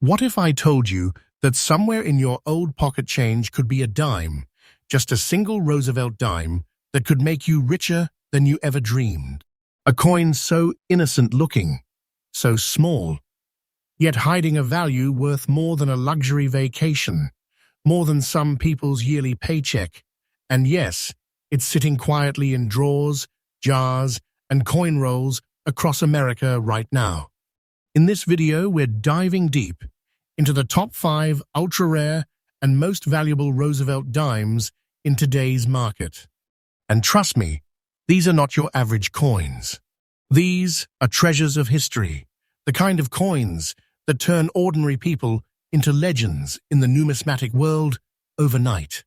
What if I told you that somewhere in your old pocket change could be a dime, just a single Roosevelt dime that could make you richer than you ever dreamed? A coin so innocent-looking, so small, yet hiding a value worth more than a luxury vacation, more than some people's yearly paycheck. And yes, it's sitting quietly in drawers, jars, and coin rolls across America right now. In this video, we're diving deep into the top 5 ultra-rare and most valuable Roosevelt dimes in today's market. And trust me, these are not your average coins. These are treasures of history, the kind of coins that turn ordinary people into legends in the numismatic world overnight.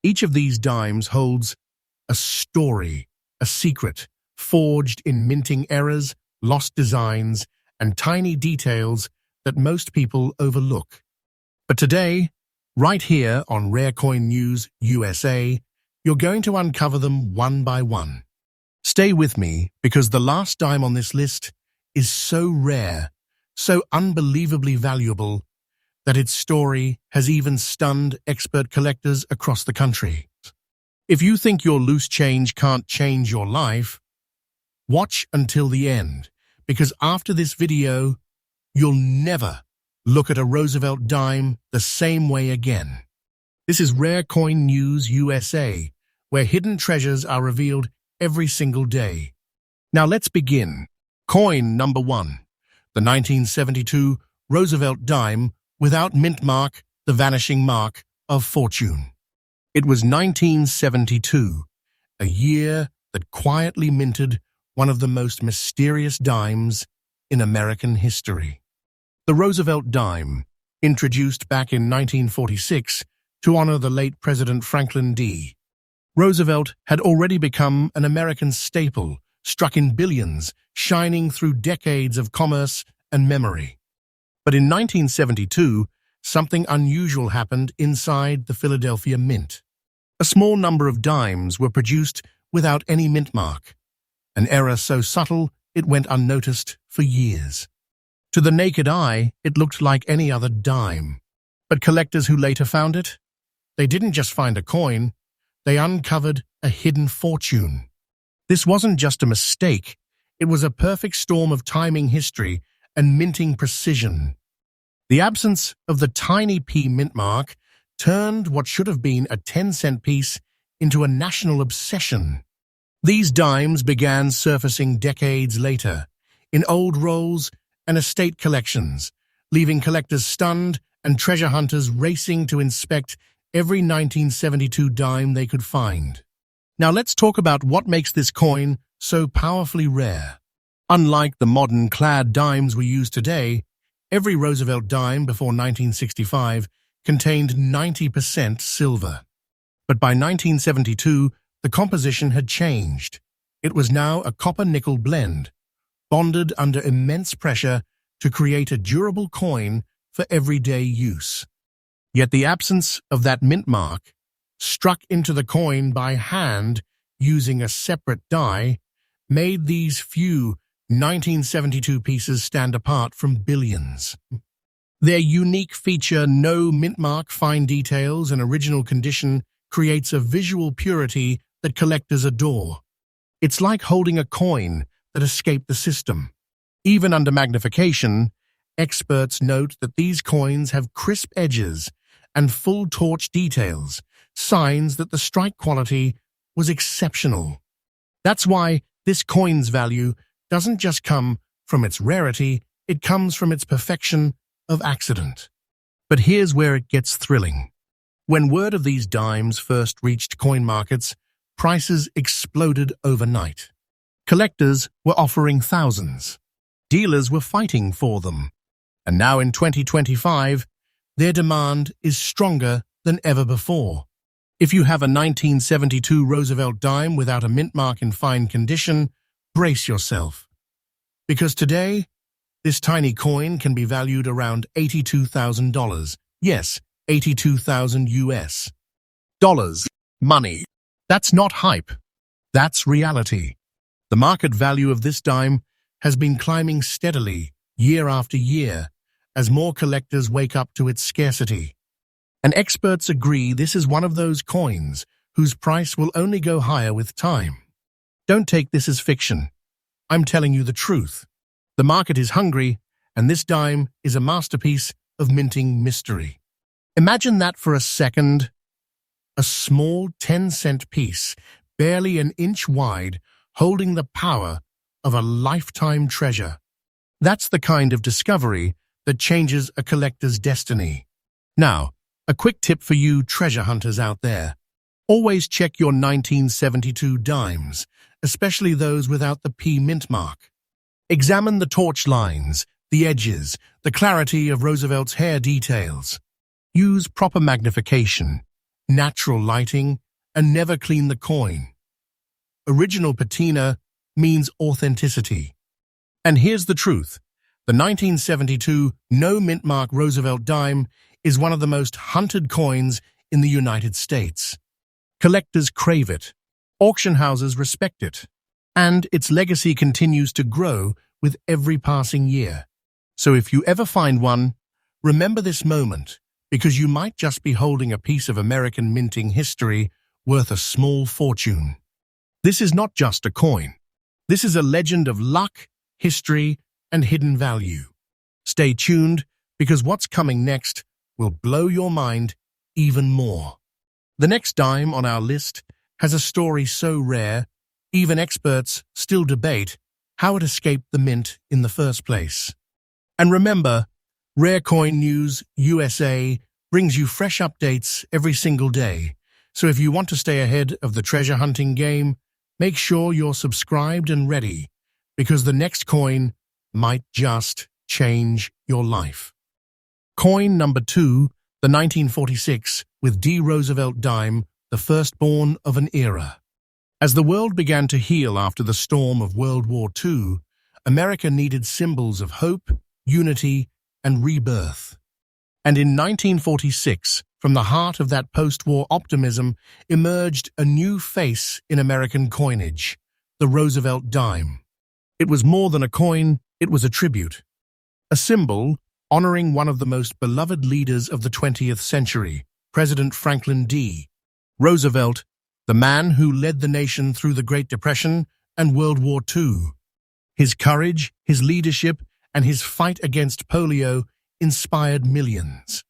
Each of these dimes holds a story, a secret, forged in minting errors, lost designs, and tiny details that most people overlook. But today, right here on Rare Coin News USA, you're going to uncover them one by one. Stay with me, because the last dime on this list is so rare, so unbelievably valuable, that its story has even stunned expert collectors across the country. If you think your loose change can't change your life, watch until the end, because after this video, you'll never look at a Roosevelt dime the same way again. This is Rare Coin News USA, where hidden treasures are revealed every single day. Now let's begin. Coin number 1, the 1972 Roosevelt Dime without mint mark, the vanishing mark of fortune. It was 1972, a year that quietly minted one of the most mysterious dimes in American history. The Roosevelt Dime, introduced back in 1946 to honor the late President Franklin D. Roosevelt had already become an American staple, struck in billions, shining through decades of commerce and memory. But in 1972, something unusual happened inside the Philadelphia Mint. A small number of dimes were produced without any mint mark, an error so subtle it went unnoticed for years. To the naked eye, it looked like any other dime. But collectors who later found it, they didn't just find a coin, they uncovered a hidden fortune. This wasn't just a mistake, it was a perfect storm of timing history and minting precision. The absence of the tiny P mint mark turned what should have been a 10-cent piece into a national obsession. These dimes began surfacing decades later, in old rolls and estate collections, leaving collectors stunned and treasure hunters racing to inspect every 1972 dime they could find. Now let's talk about what makes this coin so powerfully rare. Unlike the modern clad dimes we use today, every Roosevelt dime before 1965 contained 90% silver. But by 1972, the composition had changed. It was now a copper-nickel blend, bonded under immense pressure to create a durable coin for everyday use. Yet the absence of that mint mark, struck into the coin by hand using a separate die, made these few 1972 pieces stand apart from billions. Their unique feature, no mint mark, fine details, and original condition creates a visual purity that collectors adore. It's like holding a coin that escaped the system. Even under magnification, experts note that these coins have crisp edges and full torch details, signs that the strike quality was exceptional. That's why this coin's value doesn't just come from its rarity, it comes from its perfection of accident. But here's where it gets thrilling. When word of these dimes first reached coin markets, prices exploded overnight. Collectors were offering thousands. Dealers were fighting for them. And now in 2025, their demand is stronger than ever before. If you have a 1972 Roosevelt dime without a mint mark in fine condition, brace yourself. Because today, this tiny coin can be valued around $82,000. Yes, 82,000 US. Dollars. Money. That's not hype. That's reality. The market value of this dime has been climbing steadily, year after year, as more collectors wake up to its scarcity. And experts agree this is one of those coins whose price will only go higher with time. Don't take this as fiction. I'm telling you the truth. The market is hungry, and this dime is a masterpiece of minting mystery. Imagine that for a second. A small 10-cent piece, barely an inch wide, holding the power of a lifetime treasure. That's the kind of discovery that changes a collector's destiny. Now, a quick tip for you treasure hunters out there. Always check your 1972 dimes, especially those without the P mint mark. Examine the torch lines, the edges, the clarity of Roosevelt's hair details. Use proper magnification, natural lighting, and never clean the coin. Original patina means authenticity. And here's the truth. The 1972 No-Mintmark Roosevelt Dime is one of the most hunted coins in the United States. Collectors crave it. Auction houses respect it. And its legacy continues to grow with every passing year. So if you ever find one, remember this moment, because you might just be holding a piece of American minting history worth a small fortune. This is not just a coin. This is a legend of luck, history, and hidden value. Stay tuned, because what's coming next will blow your mind even more. The next dime on our list has a story so rare, even experts still debate how it escaped the mint in the first place. And remember, Rare Coin News USA brings you fresh updates every single day. So if you want to stay ahead of the treasure hunting game, make sure you're subscribed and ready, because the next coin might just change your life. Coin number 2, the 1946 with D. Roosevelt Dime, the firstborn of an era. As the world began to heal after the storm of World War II, America needed symbols of hope, unity, and rebirth. And in 1946, from the heart of that post-war optimism, emerged a new face in American coinage, the Roosevelt Dime. It was more than a coin, it was a tribute. A symbol honoring one of the most beloved leaders of the 20th century, President Franklin D. Roosevelt, the man who led the nation through the Great Depression and World War II. His courage, his leadership, and his fight against polio inspired millions.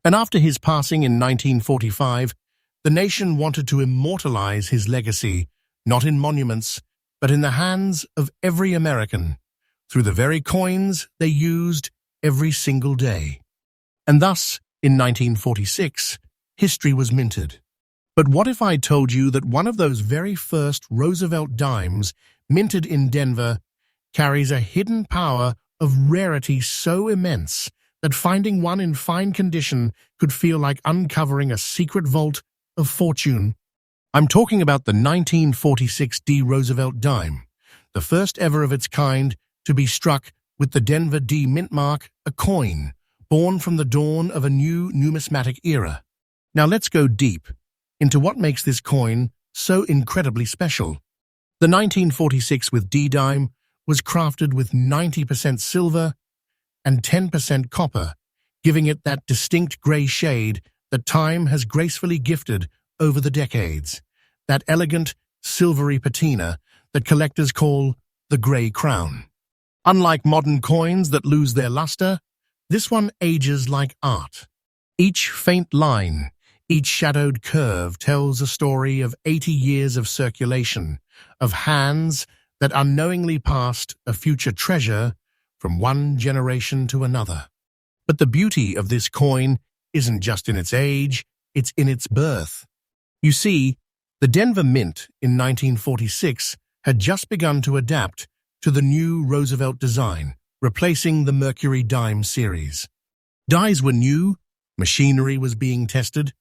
And after his passing in 1945, the nation wanted to immortalize his legacy, not in monuments, but in the hands of every American, through the very coins they used every single day. And thus, in 1946, history was minted. But what if I told you that one of those very first Roosevelt dimes, minted in Denver, carries a hidden power of rarity so immense that finding one in fine condition could feel like uncovering a secret vault of fortune? I'm talking about the 1946 D. Roosevelt Dime, the first ever of its kind to be struck with the Denver D. mint mark, a coin born from the dawn of a new numismatic era. Now let's go deep into what makes this coin so incredibly special. The 1946 with D dime was crafted with 90% silver and 10% copper, giving it that distinct gray shade that time has gracefully gifted over the decades, that elegant, silvery patina that collectors call the gray crown. Unlike modern coins that lose their luster, this one ages like art. Each faint line, each shadowed curve tells a story of 80 years of circulation, of hands that unknowingly passed a future treasure from one generation to another. But the beauty of this coin isn't just in its age, it's in its birth. You see, the Denver Mint in 1946 had just begun to adapt to the new Roosevelt design, replacing the Mercury Dime series. Dies were new, machinery was being tested,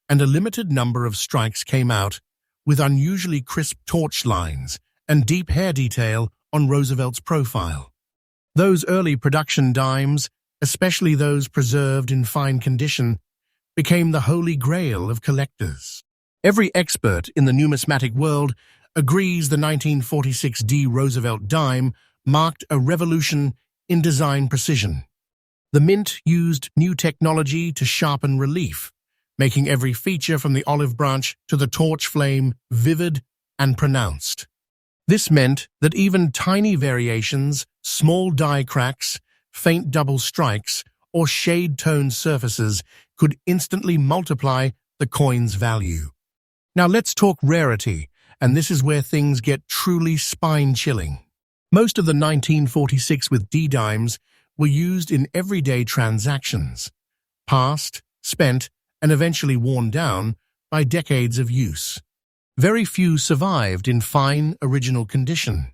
and a limited number of strikes came out with unusually crisp torch lines and deep hair detail on Roosevelt's profile. Those early production dimes, especially those preserved in fine condition, became the holy grail of collectors. Every expert in the numismatic world agrees the 1946 D. Roosevelt Dime marked a revolution in design precision. The mint used new technology to sharpen relief, making every feature from the olive branch to the torch flame vivid and pronounced. This meant that even tiny variations, small die cracks, faint double strikes, or shade-toned surfaces could instantly multiply the coin's value. Now let's talk rarity, and this is where things get truly spine-chilling. Most of the 1946 with D dimes were used in everyday transactions, passed, spent, and eventually worn down by decades of use. Very few survived in fine, original condition.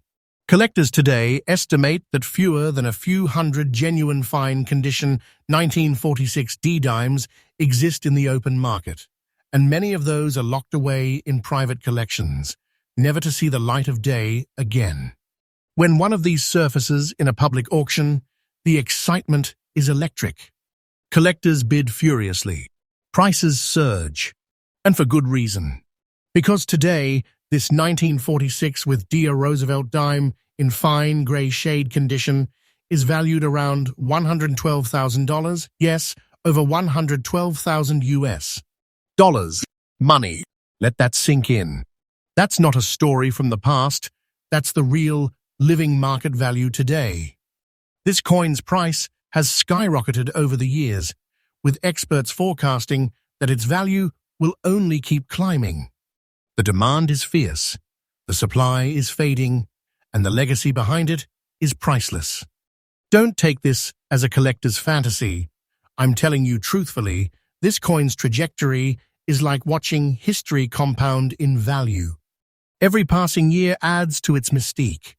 Collectors today estimate that fewer than a few hundred genuine fine condition 1946 D dimes exist in the open market, and many of those are locked away in private collections, never to see the light of day again. When one of these surfaces in a public auction, the excitement is electric. Collectors bid furiously. Prices surge, and for good reason. Because today, this 1946 with D Roosevelt Dime in fine gray shade condition is valued around $112,000, yes, over 112,000 US dollars. Money. Let that sink in. That's not a story from the past, that's the real, living market value today. This coin's price has skyrocketed over the years, with experts forecasting that its value will only keep climbing. The demand is fierce, the supply is fading, and the legacy behind it is priceless. Don't take this as a collector's fantasy. I'm telling you truthfully, this coin's trajectory is like watching history compound in value. Every passing year adds to its mystique.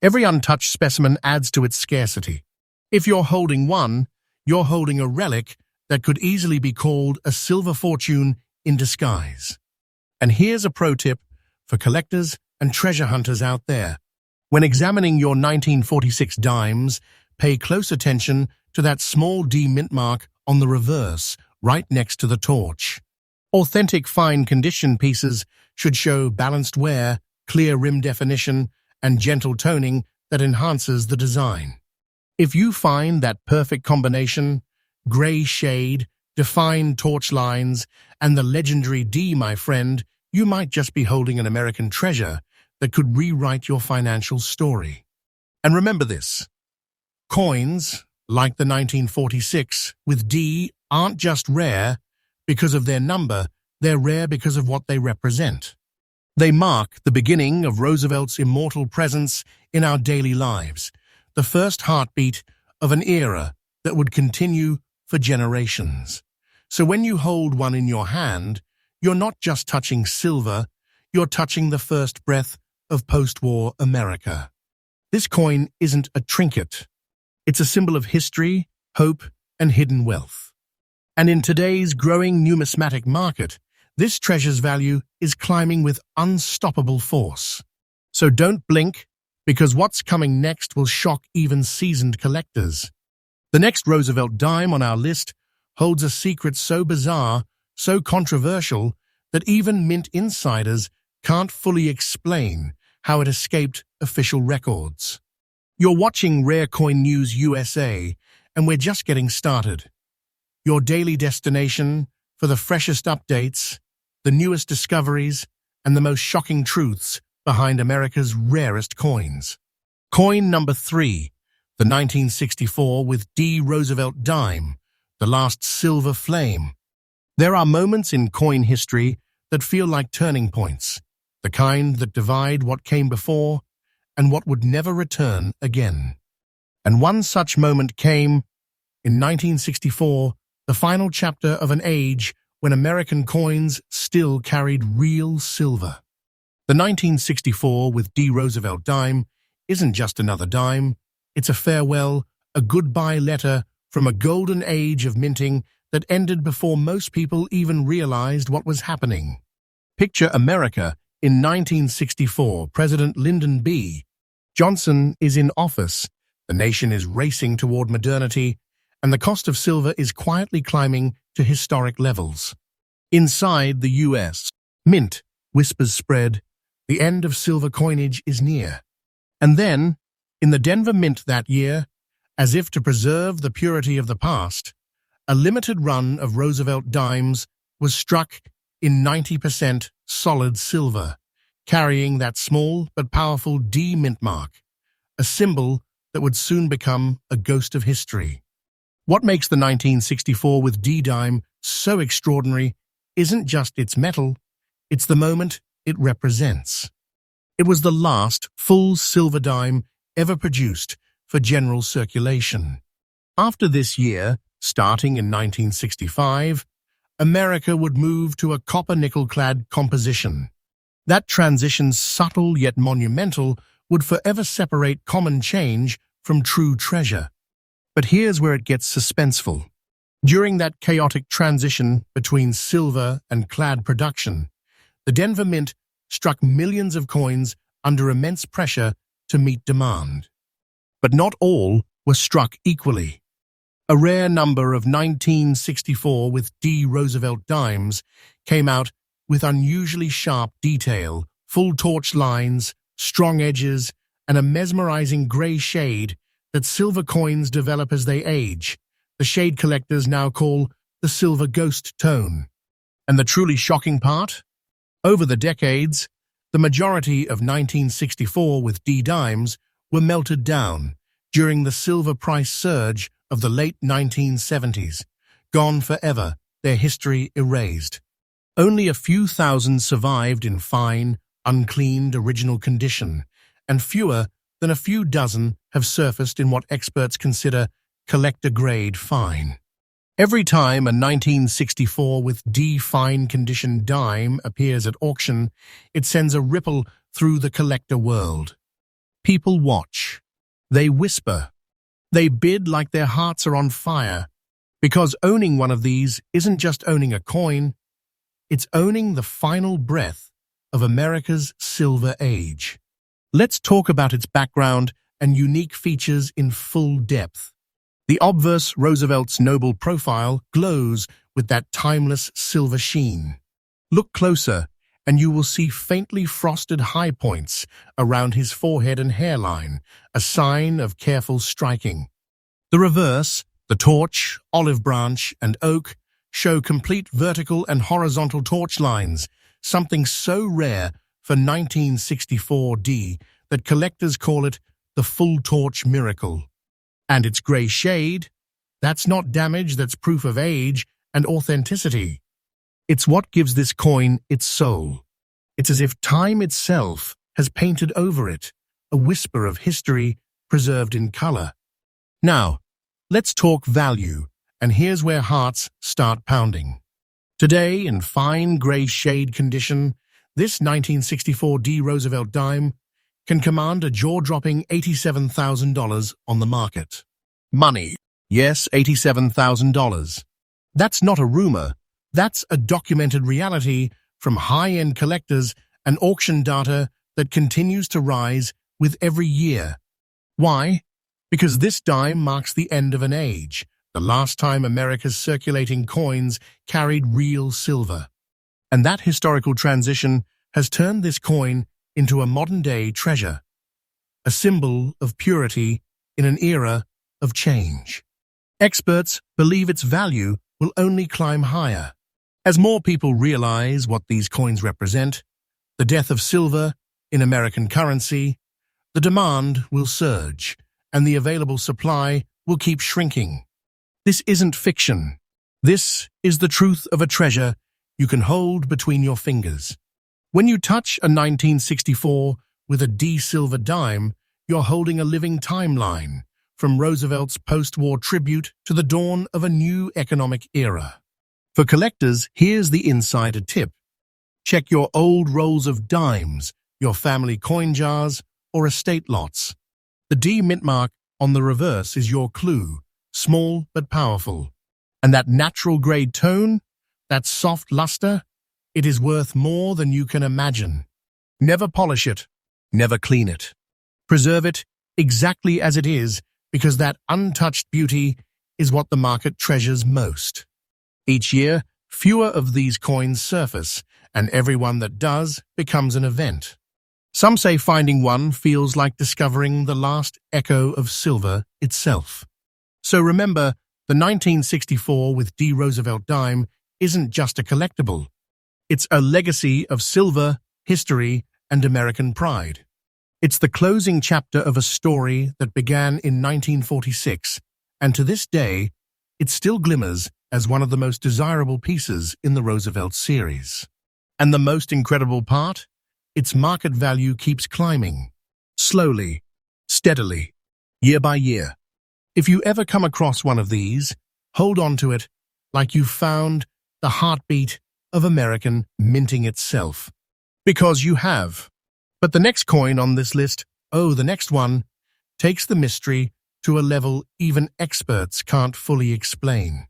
Every untouched specimen adds to its scarcity. If you're holding one, you're holding a relic that could easily be called a silver fortune in disguise. And here's a pro tip for collectors and treasure hunters out there. When examining your 1946 dimes, pay close attention to that small D mint mark on the reverse, right next to the torch. Authentic fine condition pieces should show balanced wear, clear rim definition, and gentle toning that enhances the design. If you find that perfect combination, gray shade, defined torch lines, and the legendary D, my friend, you might just be holding an American treasure that could rewrite your financial story. And remember this, coins, like the 1946 with D, aren't just rare because of their number, they're rare because of what they represent. They mark the beginning of Roosevelt's immortal presence in our daily lives, the first heartbeat of an era that would continue for generations. So when you hold one in your hand, you're not just touching silver, you're touching the first breath of post-war America. This coin isn't a trinket. It's a symbol of history, hope, and hidden wealth. And in today's growing numismatic market, this treasure's value is climbing with unstoppable force. So don't blink, because what's coming next will shock even seasoned collectors. The next Roosevelt dime on our list holds a secret so bizarre, so controversial, that even mint insiders can't fully explain how it escaped official records. You're watching Rare Coin News USA, and we're just getting started. Your daily destination for the freshest updates, the newest discoveries, and the most shocking truths behind America's rarest coins. Coin number 3, the 1964 with D Roosevelt Dime, the last silver flame. There are moments in coin history that feel like turning points, the kind that divide what came before and what would never return again. And one such moment came in 1964, the final chapter of an age when American coins still carried real silver. The 1964 with D Roosevelt Dime isn't just another dime, it's a farewell, a goodbye letter from a golden age of minting that ended before most people even realized what was happening. Picture America in 1964, President Lyndon B. Johnson is in office, the nation is racing toward modernity, and the cost of silver is quietly climbing to historic levels. Inside the U.S., mint, whispers spread, the end of silver coinage is near. And then, in the Denver Mint that year, As if to preserve the purity of the past, a limited run of Roosevelt Dimes was struck in 90% solid silver, carrying that small but powerful D mint mark, a symbol that would soon become a ghost of history. What makes the 1964 with D dime so extraordinary isn't just its metal, it's the moment it represents. It was the last full silver dime ever produced for general circulation. After this year, starting in 1965, America would move to a copper-nickel-clad composition. That transition, subtle yet monumental, would forever separate common change from true treasure. But here's where it gets suspenseful. During that chaotic transition between silver and clad production, the Denver Mint struck millions of coins under immense pressure to meet demand. But not all were struck equally. A rare number of 1964 with D Roosevelt Dimes came out with unusually sharp detail, full torch lines, strong edges, and a mesmerizing gray shade that silver coins develop as they age. The shade collectors now call the silver ghost tone. And the truly shocking part? Over the decades, the majority of 1964 with D dimes were melted down during the silver price surge of the late 1970s. Gone forever, their history erased. Only a few thousand survived in fine, uncleaned original condition, and fewer than a few dozen have surfaced in what experts consider collector-grade fine. Every time a 1964 with D fine condition dime appears at auction, it sends a ripple through the collector world. People watch. They whisper. They bid like their hearts are on fire, because owning one of these isn't just owning a coin, it's owning the final breath of America's silver age. Let's talk about its background and unique features in full depth. The obverse Roosevelt's noble profile glows with that timeless silver sheen. Look closer, and you will see faintly frosted high points around his forehead and hairline, a sign of careful striking. The reverse, the torch, olive branch, and oak, show complete vertical and horizontal torch lines, something so rare for 1964D that collectors call it the full torch miracle. And its gray shade, that's not damage, that's proof of age and authenticity. It's what gives this coin its soul. It's as if time itself has painted over it, a whisper of history preserved in color. Now, let's talk value, and here's where hearts start pounding. Today, in fine gray shade condition, this 1964 D Roosevelt dime can command a jaw-dropping $87,000 on the market. Money. Yes, $87,000. That's not a rumor. That's a documented reality from high-end collectors and auction data that continues to rise with every year. Why? Because this dime marks the end of an age, the last time America's circulating coins carried real silver. And that historical transition has turned this coin into a modern-day treasure, a symbol of purity in an era of change. Experts believe its value will only climb higher. As more people realize what these coins represent, the death of silver in American currency, the demand will surge, and the available supply will keep shrinking. This isn't fiction. This is the truth of a treasure you can hold between your fingers. When you touch a 1964 with a D silver dime, you're holding a living timeline, from Roosevelt's post-war tribute to the dawn of a new economic era. For collectors, here's the insider tip. Check your old rolls of dimes, your family coin jars, or estate lots. The D mint mark on the reverse is your clue, small but powerful. And that natural grade tone, that soft luster, it is worth more than you can imagine. Never polish it, never clean it. Preserve it exactly as it is, because that untouched beauty is what the market treasures most. Each year, fewer of these coins surface, and every one that does becomes an event. Some say finding one feels like discovering the last echo of silver itself. So remember, the 1964 with D. Roosevelt Dime isn't just a collectible. It's a legacy of silver, history, and American pride. It's the closing chapter of a story that began in 1946, and to this day, it still glimmers as one of the most desirable pieces in the Roosevelt series. And the most incredible part? Its market value keeps climbing. Slowly, steadily, year by year. If you ever come across one of these, hold on to it like you've found the heartbeat of American minting itself. Because you have. But the next coin on this list, the next one, takes the mystery to a level even experts can't fully explain.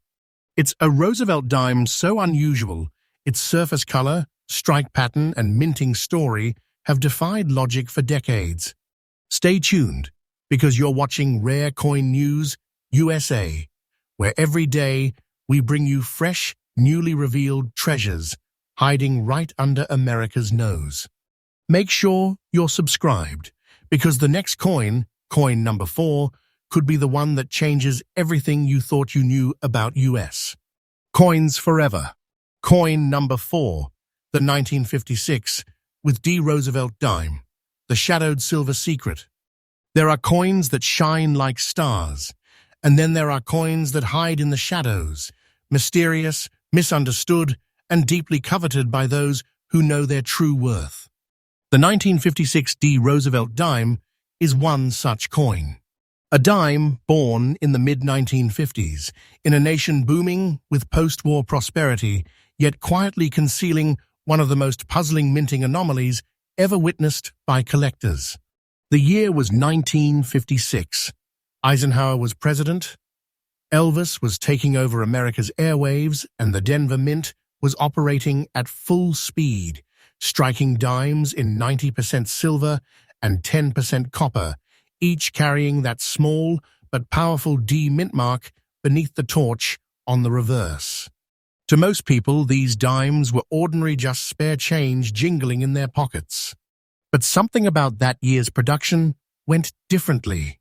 It's a Roosevelt dime so unusual, its surface color, strike pattern, and minting story have defied logic for decades. Stay tuned, because you're watching Rare Coin News USA, where every day we bring you fresh, newly revealed treasures hiding right under America's nose. Make sure you're subscribed, because the next coin, coin number 4, could be the one that changes everything you thought you knew about US. Coins forever. Coin number 4, the 1956 with D. Roosevelt Dime, the shadowed silver secret. There are coins that shine like stars, and then there are coins that hide in the shadows, mysterious, misunderstood, and deeply coveted by those who know their true worth. The 1956 D. Roosevelt Dime is one such coin. A dime born in the mid-1950s, in a nation booming with post-war prosperity, yet quietly concealing one of the most puzzling minting anomalies ever witnessed by collectors. The year was 1956. Eisenhower was president, Elvis was taking over America's airwaves, and the Denver Mint was operating at full speed, striking dimes in 90% silver and 10% copper, each carrying that small but powerful D mint mark beneath the torch on the reverse. To most people, these dimes were ordinary just spare change jingling in their pockets. But something about that year's production went differently.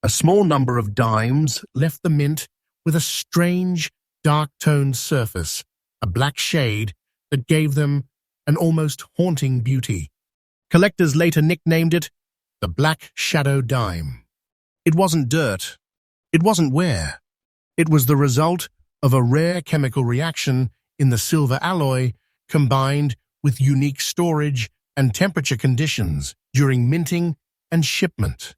A small number of dimes left the mint with a strange, dark-toned surface, a black shade that gave them an almost haunting beauty. Collectors later nicknamed it the Black Shadow Dime. It wasn't dirt. It wasn't wear. It was the result of a rare chemical reaction in the silver alloy combined with unique storage and temperature conditions during minting and shipment.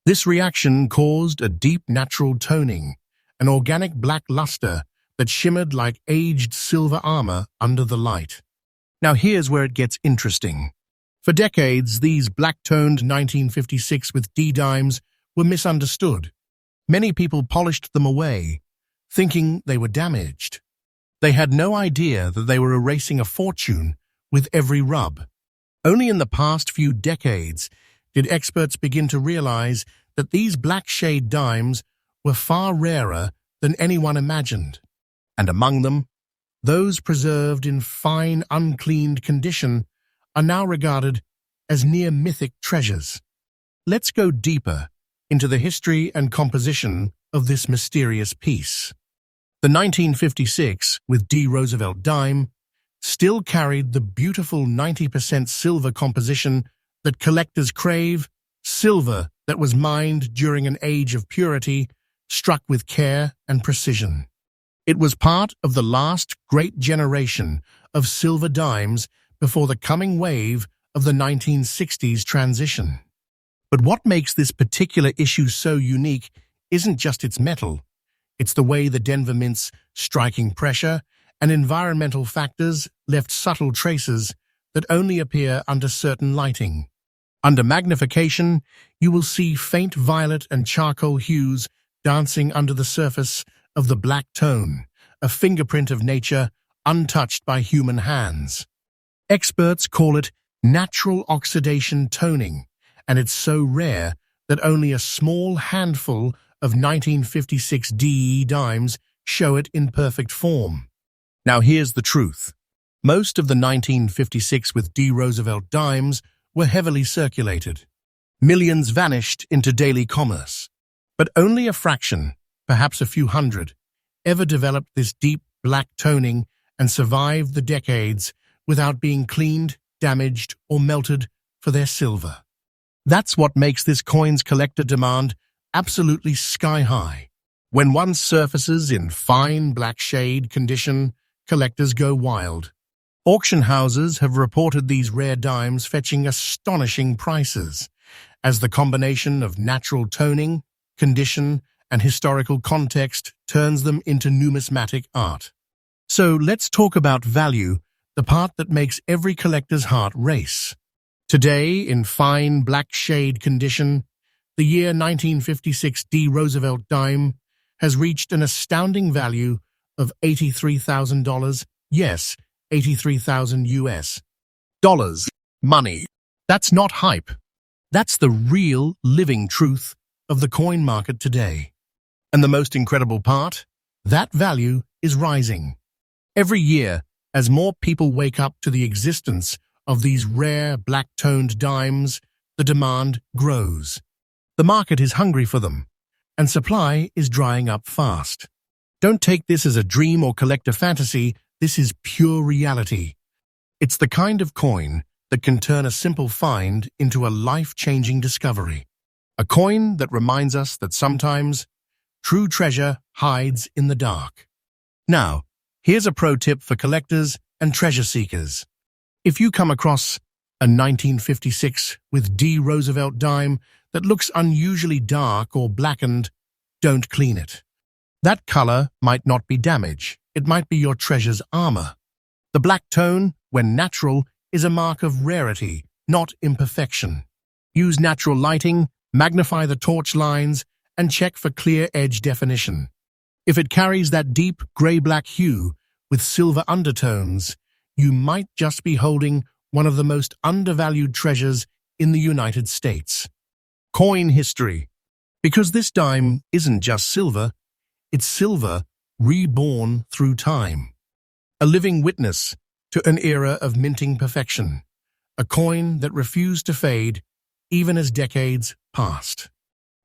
This reaction caused a deep natural toning, an organic black luster that shimmered like aged silver armor under the light. Now here's where it gets interesting. For decades, these black-toned 1956 with D-dimes were misunderstood. Many people polished them away, thinking they were damaged. They had no idea that they were erasing a fortune with every rub. Only in the past few decades did experts begin to realize that these black shade dimes were far rarer than anyone imagined. And among them, those preserved in fine, uncleaned condition are now regarded as near-mythic treasures. Let's go deeper into the history and composition of this mysterious piece. The 1956 with D. Roosevelt Dime still carried the beautiful 90% silver composition that collectors crave, silver that was mined during an age of purity, struck with care and precision. It was part of the last great generation of silver dimes before the coming wave of the 1960s transition. But what makes this particular issue so unique isn't just its metal. It's the way the Denver Mint's striking pressure and environmental factors left subtle traces that only appear under certain lighting. Under magnification, you will see faint violet and charcoal hues dancing under the surface of the black tone, a fingerprint of nature untouched by human hands. Experts call it natural oxidation toning, and it's so rare that only a small handful of 1956 DE dimes show it in perfect form. Now here's the truth. Most of the 1956 with D. Roosevelt dimes were heavily circulated. Millions vanished into daily commerce. But only a fraction, perhaps a few hundred, ever developed this deep black toning and survived the decades without being cleaned, damaged, or melted for their silver. That's what makes this coin's collector demand absolutely sky-high. When one surfaces in fine black shade condition, collectors go wild. Auction houses have reported these rare dimes fetching astonishing prices, as the combination of natural toning, condition, and historical context turns them into numismatic art. So let's talk about value, the part that makes every collector's heart race. Today, in fine black shade condition, the year 1956 D. Roosevelt Dime has reached an astounding value of $83,000. Yes, 83,000 US dollars. Money. That's not hype. That's the real, living truth of the coin market today. And the most incredible part? That value is rising. Every year, as more people wake up to the existence of these rare black-toned dimes, the demand grows. The market is hungry for them, and supply is drying up fast. Don't take this as a dream or collector fantasy. This is pure reality. It's the kind of coin that can turn a simple find into a life-changing discovery. A coin that reminds us that sometimes true treasure hides in the dark. Now, here's a pro tip for collectors and treasure seekers. If you come across a 1956 with D. Roosevelt dime that looks unusually dark or blackened, don't clean it. That color might not be damage. It might be your treasure's armor. The black tone, when natural, is a mark of rarity, not imperfection. Use natural lighting, magnify the torch lines, and check for clear edge definition. If it carries that deep gray-black hue with silver undertones, you might just be holding one of the most undervalued treasures in the United States. Coin history. Because this dime isn't just silver, it's silver reborn through time. A living witness to an era of minting perfection. A coin that refused to fade even as decades passed.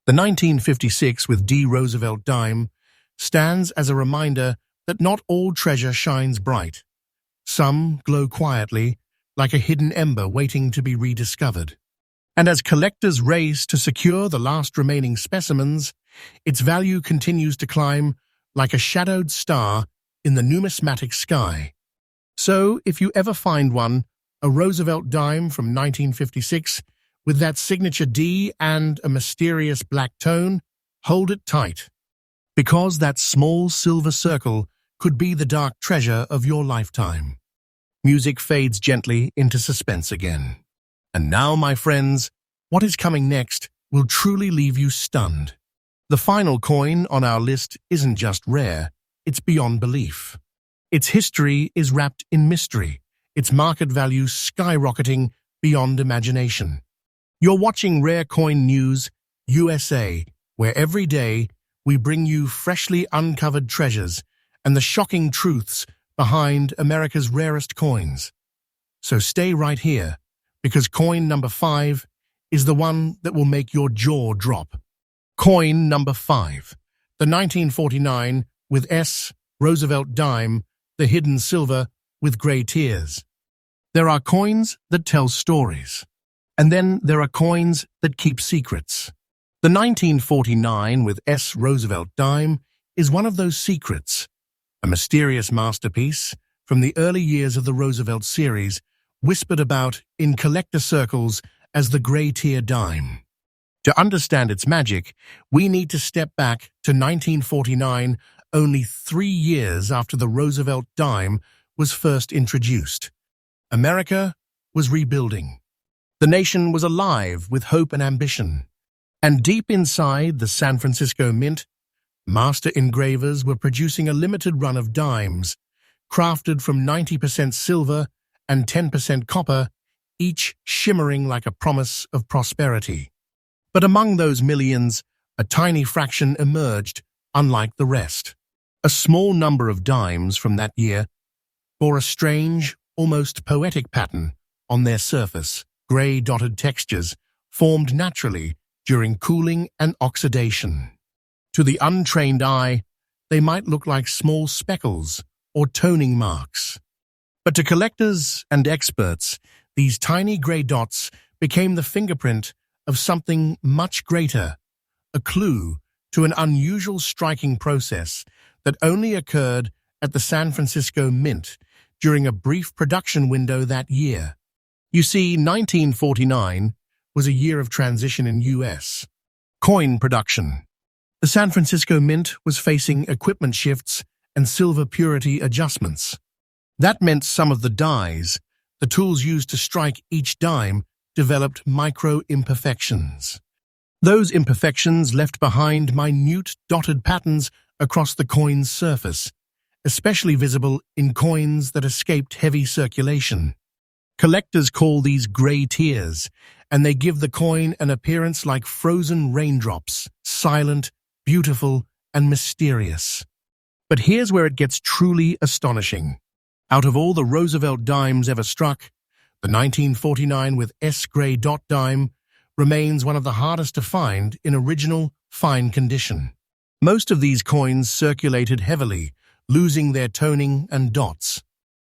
The 1956 with D. Roosevelt dime stands as a reminder that not all treasure shines bright. Some glow quietly, like a hidden ember waiting to be rediscovered. And as collectors race to secure the last remaining specimens, its value continues to climb like a shadowed star in the numismatic sky. So, if you ever find one, a Roosevelt dime from 1956 with that signature D and a mysterious black tone, hold it tight. Because that small silver circle could be the dark treasure of your lifetime. Music fades gently into suspense again. And now, my friends, what is coming next will truly leave you stunned. The final coin on our list isn't just rare, it's beyond belief. Its history is wrapped in mystery, its market value skyrocketing beyond imagination. You're watching Rare Coin News USA, where every day we bring you freshly uncovered treasures and the shocking truths behind America's rarest coins. So stay right here, because coin number 5 is the one that will make your jaw drop. Coin number 5, the 1949 with S. Roosevelt dime, the hidden silver with gray tears. There are coins that tell stories, and then there are coins that keep secrets. The 1949 with S. Roosevelt dime is one of those secrets, a mysterious masterpiece from the early years of the Roosevelt series, whispered about in collector circles as the gray tear dime. To understand its magic, we need to step back to 1949, only 3 years after the Roosevelt dime was first introduced. America was rebuilding. The nation was alive with hope and ambition. And deep inside the San Francisco Mint, master engravers were producing a limited run of dimes, crafted from 90% silver and 10% copper, each shimmering like a promise of prosperity. But among those millions, a tiny fraction emerged, unlike the rest. A small number of dimes from that year bore a strange, almost poetic pattern on their surface, gray dotted textures formed naturally during cooling and oxidation. To the untrained eye, they might look like small speckles or toning marks. But to collectors and experts, these tiny gray dots became the fingerprint of something much greater, a clue to an unusual striking process that only occurred at the San Francisco Mint during a brief production window that year. You see, 1949 was a year of transition in U.S. coin production. The San Francisco Mint was facing equipment shifts and silver purity adjustments. That meant some of the dies, the tools used to strike each dime, developed micro-imperfections. Those imperfections left behind minute dotted patterns across the coin's surface, especially visible in coins that escaped heavy circulation. Collectors call these gray tears, and they give the coin an appearance like frozen raindrops, silent, beautiful, and mysterious. But here's where it gets truly astonishing. Out of all the Roosevelt dimes ever struck, the 1949 with S gray dot dime remains one of the hardest to find in original, fine condition. Most of these coins circulated heavily, losing their toning and dots.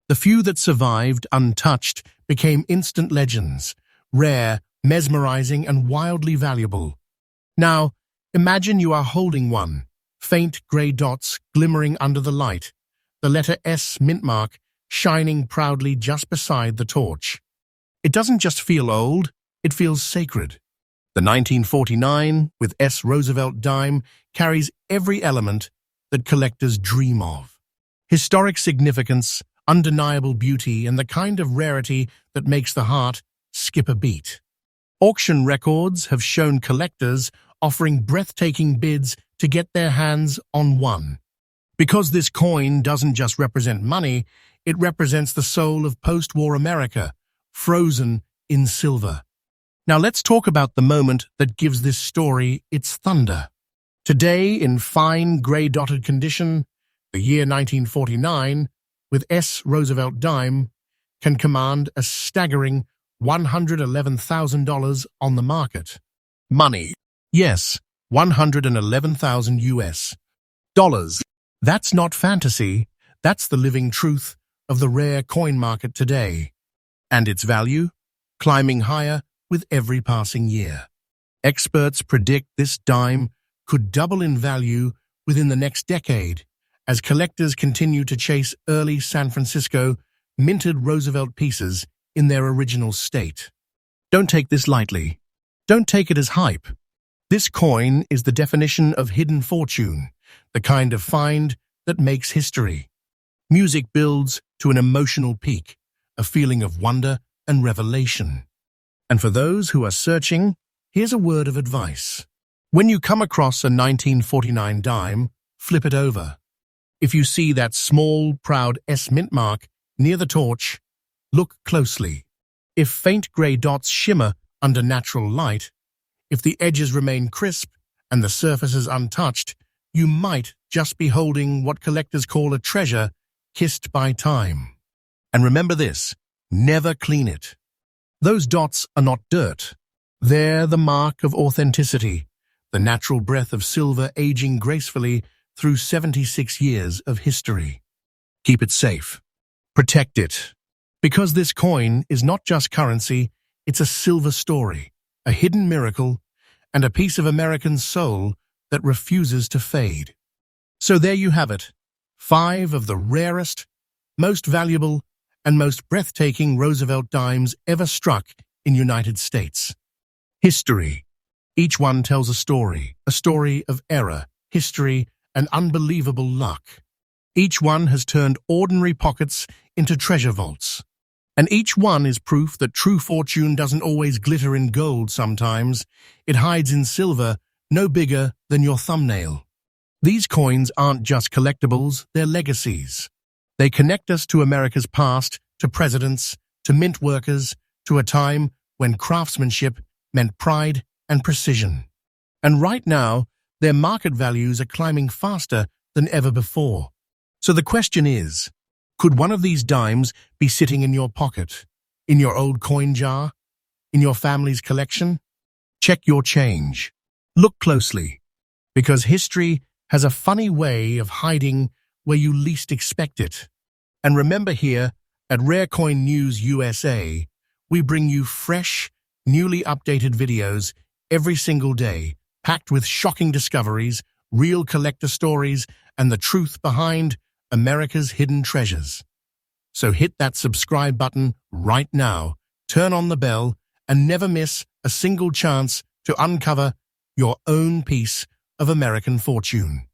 The few that survived untouched became instant legends, rare, mesmerizing, and wildly valuable. Now, imagine you are holding one, faint gray dots glimmering under the light, the letter S mint mark shining proudly just beside the torch. It doesn't just feel old, it feels sacred. The 1949 with S Roosevelt Dime carries every element that collectors dream of. Historic significance, undeniable beauty, and the kind of rarity that makes the heart skip a beat. Auction records have shown collectors offering breathtaking bids to get their hands on one. Because this coin doesn't just represent money, it represents the soul of post-war America, frozen in silver. Now let's talk about the moment that gives this story its thunder. Today, in fine gray-dotted condition, the year 1949, with S Roosevelt Dime, can command a staggering $111,000 on the market. Money. Yes, 111,000 US dollars. That's not fantasy, that's the living truth of the rare coin market today. And its value? Climbing higher with every passing year. Experts predict this dime could double in value within the next decade as collectors continue to chase early San Francisco minted Roosevelt pieces in their original state. Don't take this lightly. Don't take it as hype. This coin is the definition of hidden fortune, the kind of find that makes history. Music builds to an emotional peak, a feeling of wonder and revelation. And for those who are searching, here's a word of advice. When you come across a 1949 dime, flip it over. If you see that small, proud S mint mark near the torch, look closely. If faint gray dots shimmer under natural light, if the edges remain crisp and the surfaces untouched, you might just be holding what collectors call a treasure kissed by time. And remember this, never clean it. Those dots are not dirt. They're the mark of authenticity, the natural breath of silver aging gracefully through 76 years of history. Keep it safe. Protect it. Because this coin is not just currency, it's a silver story, a hidden miracle, and a piece of American soul that refuses to fade. So there you have it, 5 of the rarest, most valuable, and most breathtaking Roosevelt dimes ever struck in United States. History. Each one tells a story of error, history, and unbelievable luck. Each one has turned ordinary pockets into treasure vaults. And each one is proof that true fortune doesn't always glitter in gold sometimes. It hides in silver, no bigger than your thumbnail. These coins aren't just collectibles, they're legacies. They connect us to America's past, to presidents, to mint workers, to a time when craftsmanship meant pride and precision. And right now, their market values are climbing faster than ever before. So the question is, could one of these dimes be sitting in your pocket, in your old coin jar? in your family's collection? Check your change. Look closely, because history has a funny way of hiding where you least expect it. And remember, here at Rare Coin News USA, we bring you fresh, newly updated videos every single day, packed with shocking discoveries, real collector stories, and the truth behind America's hidden treasures. So hit that subscribe button right now, turn on the bell, and never miss a single chance to uncover your own piece of American fortune.